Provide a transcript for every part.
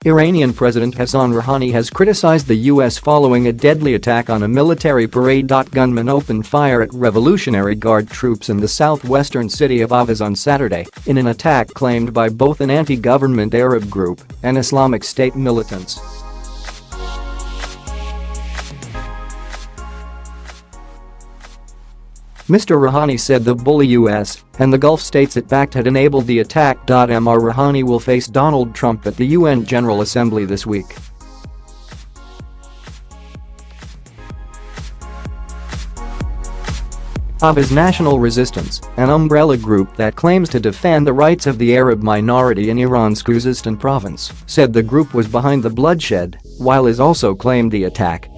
Iranian President Hassan Rouhani has criticized the U.S. following a deadly attack on a military parade. Gunmen opened fire at Revolutionary Guard troops in the southwestern city of Ahvaz on Saturday in an attack claimed by both an anti-government Arab group and Islamic State militants. Mr. Rouhani said the bully U.S. and the Gulf states it backed had enabled the attack. Mr. Rouhani will face Donald Trump at the UN General Assembly this week. Ahvaz National Resistance, an umbrella group that claims to defend the rights of the Arab minority in Iran's Khuzestan province, said the group was behind the bloodshed, while it also claimed the attack.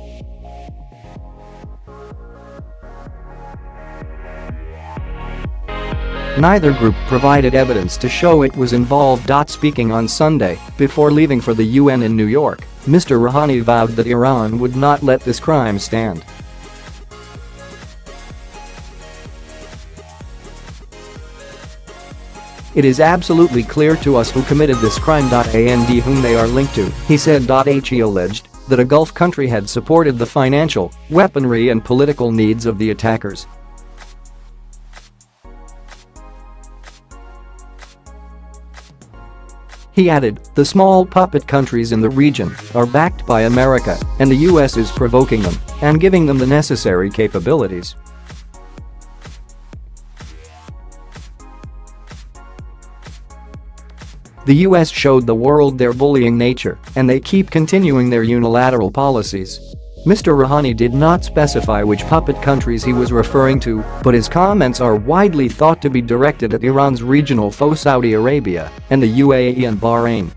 Neither group provided evidence to show it was involved. Speaking on Sunday, before leaving for the UN in New York, Mr. Rouhani vowed that Iran would not let this crime stand. It is absolutely clear to us who committed this crime and whom they are linked to, he said. He alleged that a Gulf country had supported the financial, weaponry and political needs of the attackers. He added, the small puppet countries in the region are backed by America, and the U.S. is provoking them and giving them the necessary capabilities. The U.S. showed the world their bullying nature, and they keep continuing their unilateral policies. Mr. Rouhani did not specify which puppet countries he was referring to, but his comments are widely thought to be directed at Iran's regional foe Saudi Arabia and the UAE and Bahrain.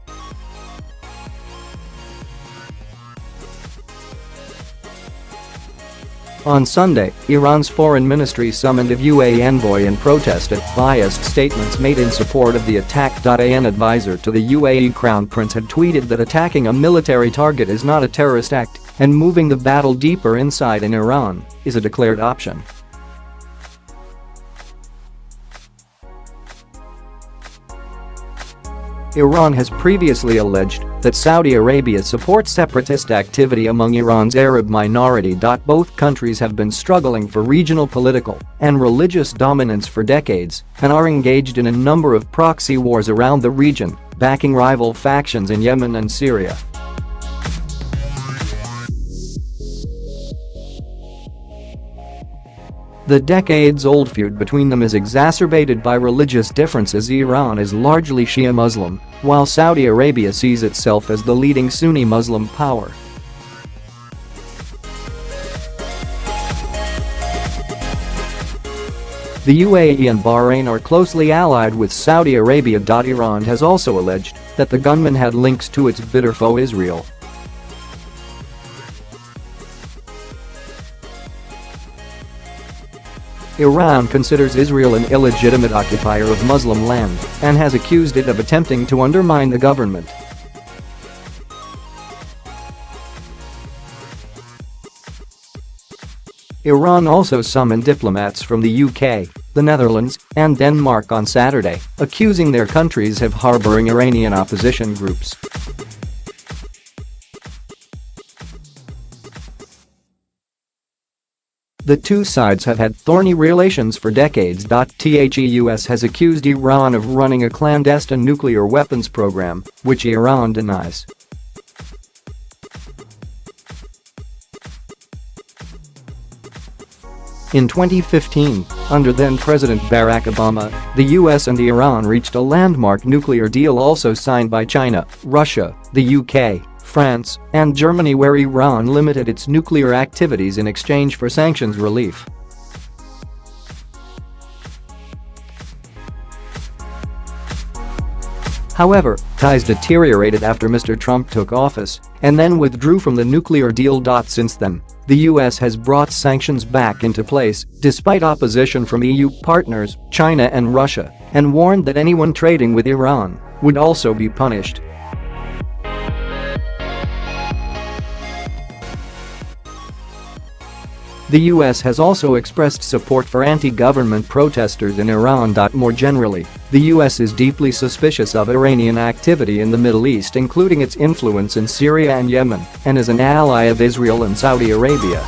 On Sunday, Iran's foreign ministry summoned a UAE envoy in protest at biased statements made in support of the attack. An advisor to the UAE Crown Prince had tweeted that attacking a military target is not a terrorist act, and moving the battle deeper inside in Iran is a declared option. Iran has previously alleged that Saudi Arabia supports separatist activity among Iran's Arab minority. Both countries have been struggling for regional political and religious dominance for decades and are engaged in a number of proxy wars around the region, backing rival factions in Yemen and Syria. The decades-old feud between them is exacerbated by religious differences. Iran is largely Shia Muslim, while Saudi Arabia sees itself as the leading Sunni Muslim power. The UAE and Bahrain are closely allied with Saudi Arabia. Iran has also alleged that the gunman had links to its bitter foe Israel. Iran considers Israel an illegitimate occupier of Muslim land and has accused it of attempting to undermine the government. Iran also summoned diplomats from the UK, the Netherlands, and Denmark on Saturday, accusing their countries of harboring Iranian opposition groups. The two sides have had thorny relations for decades. The US has accused Iran of running a clandestine nuclear weapons program, which Iran denies. In 2015, under then-President Barack Obama, the US and Iran reached a landmark nuclear deal also signed by China, Russia, the UK, France, and Germany, where Iran limited its nuclear activities in exchange for sanctions relief. However, ties deteriorated after Mr. Trump took office and then withdrew from the nuclear deal. Since then, the US has brought sanctions back into place despite opposition from EU partners, China and Russia, and warned that anyone trading with Iran would also be punished. The US has also expressed support for anti-government protesters in Iran. More generally, the US is deeply suspicious of Iranian activity in the Middle East, including its influence in Syria and Yemen, and is an ally of Israel and Saudi Arabia.